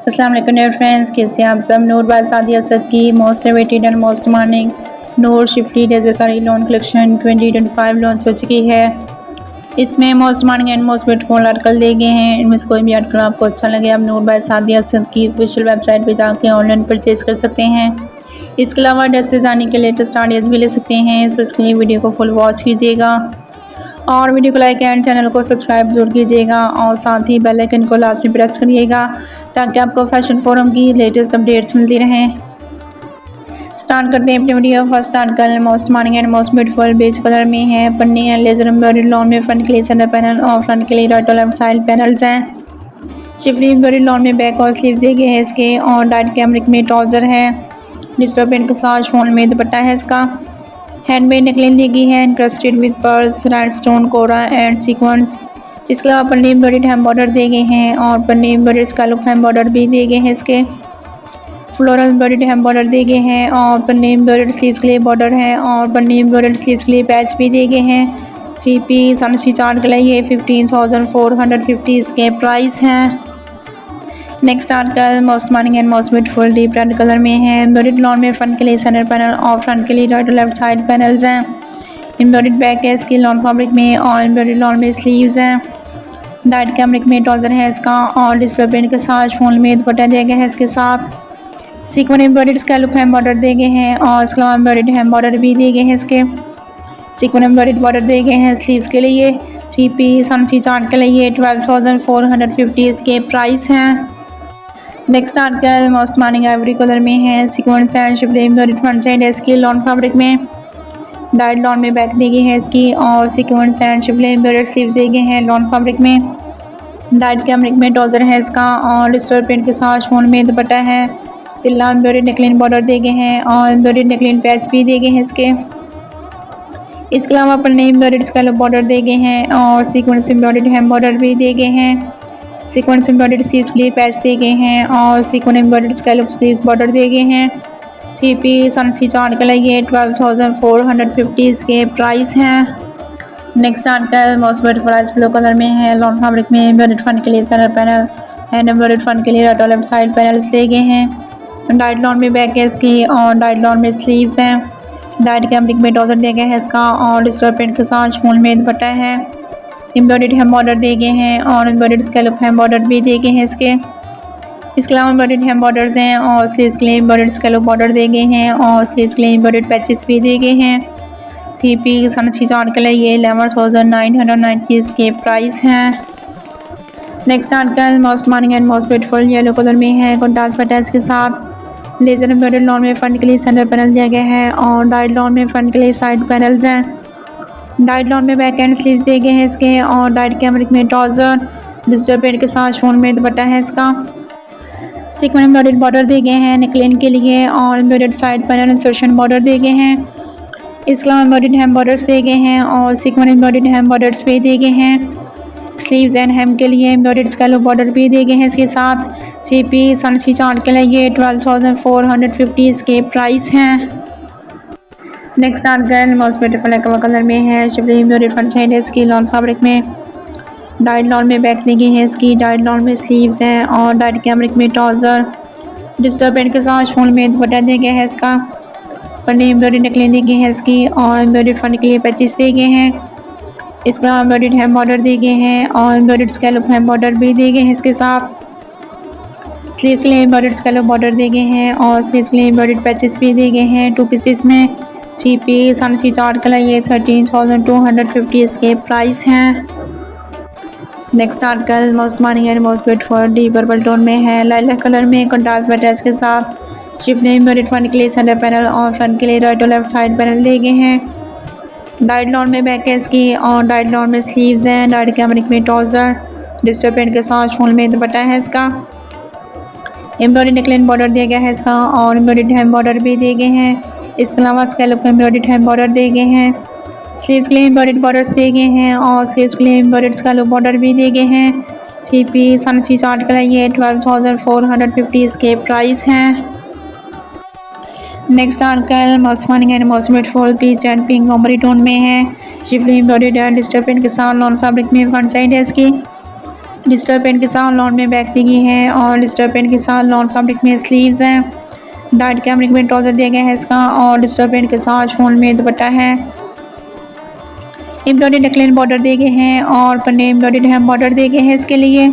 अस्सलाम वालेकुम dear friends, कैसे आप सब। नूर बाय सादिया असद की most awaited and most demanding Noor schiffli डेजरकारी लोन कलेक्शन 2025 लॉन्च हो चुकी है। इसमें most demanding and most beautiful article दिए गए हैं। इनमें से कोई भी आर्टिकल आपको अच्छा लगे आप नूर बाय सादिया असद की ऑफिशियल वेबसाइट पर जाके ऑनलाइन परचेज कर सकते हैं। इसके अलावा ड्रेसेस जाने के लेटेस्ट आइडियाज़ भी ले सकते हैं। सो इसके लिए वीडियो को फुल वॉच कीजिएगा और वीडियो को लाइक एंड चैनल को सब्सक्राइब जरूर कीजिएगा और साथ ही बेल आइकन को लास्ट में प्रेस करिएगा ताकि आपको फैशन फोरम की लेटेस्ट अपडेट्स मिलती रहें। स्टार्ट करते हैं अपनी video. First article most demanding and most beautiful beige colour में है। पन्नी एंड लेजर एम्ब्रॉयडरी लॉन में फ्रंट के लिए सेंटर पैनल और फ्रंट के लिए राइट और लेफ्ट साइड पैनल्स हैं। शिफली एम्ब्रॉयडरी लॉन में बैक और स्लीव दिए गए हैं इसके और डाइट कैमरिक में ट्राउजर है। डिजिटल प्रिंट के साथ फोन में दुपट्टा है इसका। हैंडमेड नेकलाइन दी गई है encrusted with pearls rhinestone kora and sequence. इसके अलावा पन्नी एम्ब्रॉयडर्ड हैम बॉर्डर दिए गए हैं और पन्नी एम्ब्रॉयडर्ड स्कैलप हैम बॉर्डर भी दिए गए हैं इसके। फ्लोरल एम्ब्रॉयडर्ड हैम बॉर्डर दिए गए हैं और पन्नी एम्ब्रॉयडर्ड स्लीव्स के लिए बॉर्डर है और पन्नी एम्ब्रॉयडर्ड स्लीव्स के लिए पैच भी दिए गए हैं। 3 पीस अनस्टी चार्ट के लिए 15,450 इसके प्राइस हैं। Next article most demanding and most beautiful deep red colour में है। एम्ब्रॉयडर्ड लॉन में फ्रंट के लिए सेंटर पैनल और फ्रंट के लिए राइट और लेफ्ट साइड पैनल्स हैं। एम्ब्रॉयडर्ड बैक है इसकी लॉन फैब्रिक में और एम्ब्रॉयडर्ड लॉन में स्लीव्स हैं। डाइट कैमरिक में ट्राउजर है इसका और डिजिटल प्रिंट के साथ फोन में दुपट्टा दिया गया है इसके साथ। सीक्वेंस एम्ब्रॉयडर्ड स्कैलप हैम बॉर्डर दिए गए हैं और इसके अलावा एम्ब्रॉयडर्ड हैम बॉर्डर भी दिए गए हैं इसके। सीक्वेंस एम्ब्रॉयडर्ड बॉर्डर दिए गए हैं स्लीव्स के लिए। 3 पीस अनस्टी चार्ट के लिए 12,450 इसके प्राइस हैं। Next article most demanding Ivory colour में है। Sequence and Schiffli embroidered front side है इसकी लॉन फैब्रिक में। डाइट लॉन में बैक दी गई है इसकी और sequence and Schiffli embroidered sleeves दिए गए हैं लॉन फैब्रिक में। डाइट कैमरिक में ट्राउजर है इसका और डिजिटल प्रिंट के साथ फोन में दुपट्टा है। तिल्ला एम्ब्रॉयडर्ड नेकलाइन बॉर्डर दिए गए हैं और एम्ब्रॉयडर्ड नेकलाइन पैच भी दिए गए हैं इसके। इसके अलावा पन्नी एम्ब्रॉयडर्ड स्कैलप बॉर्डर दिए गए हैं और सीक्वेंस एम्ब्रॉयडर्ड हैम बॉर्डर भी दिए गए हैं। सीक्वेंस एम्ब्रॉयडर्ड स्लीव्स के लिए पैच दिए गए हैं और sequence embroidered scallop sleeves border दिए गए हैं। 3 पीस अनस्टी चार्ट के लिए 12,450 इसके प्राइस हैं। Next article most beautiful ice blue colour में है। लॉन फैब्रिक में एम्ब्रॉयडर्ड फ्रंट के लिए centre panel and embroidered front के लिए राइट और लेफ्ट साइड पैनल्स दिए गए हैं। डाइट लॉन में बैक है इसकी और डाइट लॉन में स्लीव्स हैं। डाइट कैमरिक में ट्राउजर दिया गया है इसका और डिजिटल प्रिंट के साथ फूल में दुपट्टा है। एम्ब्रॉयडर्ड हैम बॉर्डर दिए गए हैं और एम्ब्रॉयडर्ड स्कैलप हैम बॉर्डर भी दिए गए हैं इसके। इसके अलावा एम्ब्रॉयडर्ड हैम बॉर्डर्स हैं और स्लीव्स के लिए एम्ब्रॉयडर्ड स्कैलप बॉर्डर दिए गए हैं और स्लीव्स के लिए एम्ब्रॉयडर्ड पैचेस भी दिए गए हैं। 3 पीस अनस्टी चार्ट के लिए 11,990 इसके प्राइस हैं। Next article most demanding and most beautiful yellow colour में है। कॉन्ट्रास्ट पैटर्न्स के साथ लेजर एम्ब्रॉयडर्ड लॉन में फ्रंट के लिए सेंटर पैनल दिया गया है और डाइट लॉन में फ्रंट के लिए साइड पैनल्स हैं। डाइट लॉन में बैक एंड स्लीव्स दिए गए हैं इसके और डाइट कैमरिक में ट्राउजर डिजिटल प्रिंट के साथ फोन में दुपट्टा है इसका। सीक्वेंस एम्ब्रॉयडर्ड बॉर्डर दिए गए हैं नेकलाइन के लिए और embroidered side panel insertion border दिए गए हैं। इसके अलावा एम्ब्रॉयडर्ड हैम बॉर्डर्स दिए गए हैं और सीक्वेंस एम्ब्रॉयडर्ड हैम बॉर्डर्स भी दिए गए हैं। स्लीव्स एंड हेम के लिए एम्ब्रॉयडर्ड स्कैलप बॉर्डर भी दिए गए हैं इसके साथ। 3 पीस अनस्टी चार्ट के लिए 12,450 इसके प्राइस हैं। Next article most beautiful aqua colour में है। शिफली एम्ब्रॉयडर्ड फ्रंट साइड है इसकी लॉन फैब्रिक में। डाइट लॉन में बैक दी गई है इसकी। डाइट लॉन में स्लीव्स हैं और डाइट कैमरिक में ट्राउजर डिजिटल प्रिंट के साथ फूल में दुपट्टा दिया गया है इसका। पन्नी एम्ब्रॉयडर्ड नेकलाइन दी गई है इसकी और एम्ब्रॉयडर्ड फ्रंट के लिए पैचेस दिए गए हैं। इसके अलावा एम्ब्रॉयडर्ड हैम बॉर्डर दिए गए हैं और एम्ब्रॉयडर्ड स्कैलप हैम बॉर्डर भी दिए गए हैं इसके साथ। स्लीव्स के लिए एम्ब्रॉयडर्ड स्कैलप बॉर्डर दिए गए हैं और स्लीव्स के लिए एम्ब्रॉयडर्ड पैचेस भी दिए गए हैं 2 पीसेस में। 3 पीस अनस्टी चार्ट के लिए 13,250 इसके प्राइस हैं। Next article most demanding and most beautiful deep purple tone में है। लाइलाक कलर में कॉन्ट्रास्ट पैटर्न्स के साथ शिफली एम्ब्रॉयडर्ड फ्रंट के लिए सेंटर पैनल और फ्रंट के लिए राइट और लेफ्ट साइड पैनल दिए गए हैं। डाइट लॉन में बैक है इसकी और डाइट लॉन में स्लीव्स हैं। डाइट कैमरिक में ट्राउजर डिजिटल प्रिंट के साथ फूल में दुपट्टा है इसका। एम्ब्रॉयडर्ड नेकलाइन बॉर्डर दिया गया है इसका और एम्ब्रॉयडर्ड हैम बॉर्डर भी दिए गए हैं। इसके अलावा स्कैलप एम्ब्रॉयडर्ड हैम बॉर्डर दिए गए हैं। स्लीव्स के लिए एम्ब्रॉयडर्ड बॉर्डर्स दिए गए हैं और स्लीव्स के लिए एम्ब्रॉयडर्ड स्कैलप बॉर्डर भी दिए गए हैं। 3 पीस अनस्टी चार्ट के लिए 12,450 इसके प्राइस हैं। Next article most demanding and most beautiful peach and pink ombre tone में है। शिफली एम्ब्रॉयडर्ड डिजिटल प्रिंट के साथ लॉन फैब्रिक में फ्रंट साइड है इसकी। डिजिटल पेंट के साथ लॉन में बैक दी गई है और डिजिटल पेंट के साथ लॉन फैब्रिक में स्लीव्स हैं। डाइट कैमरिक में ट्राउज़र दिया गया है इसका और डिजिटल पेंट के साथ शॉल में दुपट्टा है। एम्ब्रॉयडरी नेकलाइन बॉर्डर दिए गए हैं और पन्ने एम्ब्रॉयडरी हैम बॉर्डर दिए गए हैं इसके लिए।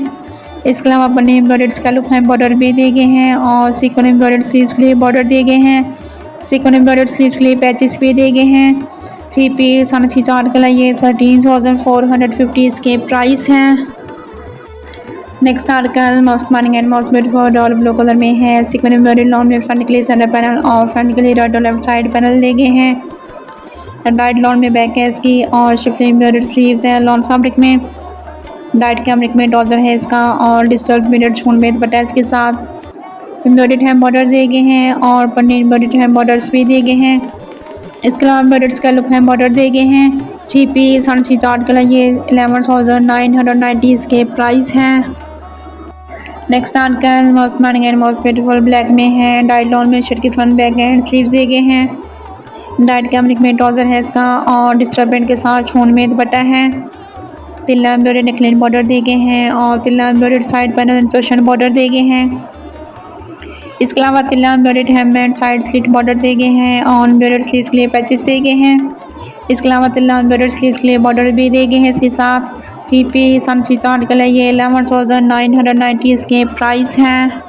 इसके अलावा पन्ने एम्ब्रॉयडर्ड स्कैलप हैम बॉर्डर भी दिए गए हैं और सीक्वेंस एम्ब्रॉयडर्ड स्लीव्स के लिए बॉर्डर दिए गए हैं। सीक्वेंस एम्ब्रॉयडर्ड स्लीव्स के लिए पैचेस भी दिए गए हैं। 3 पीस 4 कलर ये 13,450 इसके प्राइस हैं। Next article most morning and most beautiful doll blue colour में है। सीक्वेंस एम्ब्रॉयडर्ड लॉन में फ्रंट के लिए सेंटर पैनल और फ्रंट के लिए राइट और लेफ्ट साइड पैनल दिए गए हैं। डाइट लॉन में बैक है इसकी और शिफली एम्ब्रॉयडर्ड स्लीव्स हैं लॉन फैब्रिक में। डाइट कैमरिक में ट्राउज़र है इसका और डिजिटल मिरर शूल में दुपट्टा इसके साथ। एम्ब्रॉयडर्ड हैम बॉर्डर दिए गए हैं और पन्ने एम्ब्रॉयडर्ड हैम बॉर्डर्स भी दिए गए हैं। इसके अलावा एम्ब्रॉयडर्ड स्कैलप हैम बॉर्डर दिए गए हैं। 3 पीस 4 कलर ये 11,990 इसके प्राइस हैं। Next article most morning and most beautiful black में है। डाइट लॉन में शर्ट की फ्रंट बैक एंड स्लीव्स दिए गए हैं। डाइट कैमरिक में ट्राउज़र है इसका और डिजिटल पेंट के साथ शूल में दुपट्टा है। तिल्ला एम्ब्रॉयडर्ड नेकलाइन बॉर्डर दिए गए हैं और tilla embroidered side panel insertion border दिए गए हैं। इसके अलावा tilla embroidered hem and side slit border दिए गए हैं और एम्ब्रॉयडर्ड स्लीव्स के लिए पैचेस दिए गए हैं। इसके अलावा तिल्ला एम्ब्रॉयडर्ड स्लीव्स के लिए बॉर्डर भी दिए गए हैं इसके साथ। 3 पीस 4 कलर ये 11,990 इसके प्राइस हैं।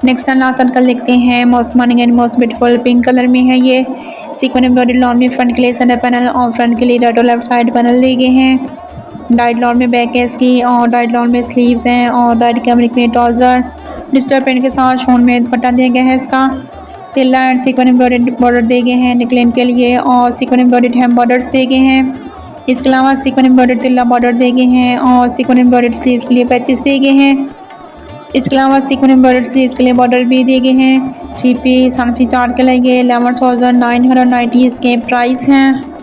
नेक्स्ट एंड लास्ट आर्टिकल देखते हैं most morning and most beautiful pink colour में है ये। सीक्वेंस एम्ब्रॉयडर्ड लॉन में फ्रंट के लिए सेंटर पैनल और फ्रंट के लिए राइट और लेफ्ट साइड पैनल दिए गए हैं। डाइट लॉन में बैक है इसकी और डाइट लॉन में स्लीव्स हैं और डाइट कैमरिक में ट्राउज़र डिजिटल पेंट के साथ शॉल में दुपट्टा दिया गया है इसका। तिल्ला एंड सीक्वेंस एम्ब्रॉयडर्ड बॉर्डर दिए गए हैं नेकलाइन के लिए और सीक्वेंस एम्ब्रॉयडर्ड हैम बॉर्डर्स दिए गए हैं। इसके अलावा सीक्वेंस एम्ब्रॉयडर्ड तिल्ला बॉर्डर दिए गए हैं और सीक्वेंस एम्ब्रॉयडर्ड स्लीव्स के लिए पैचेस दिए गए हैं। इसके अलावा सीक्वेंस एम्ब्रॉयडर्ड स्लीव्स के लिए बॉर्डर भी दिए गए हैं। 3 पीस 4 कलर ये 11,990 इसके प्राइस हैं।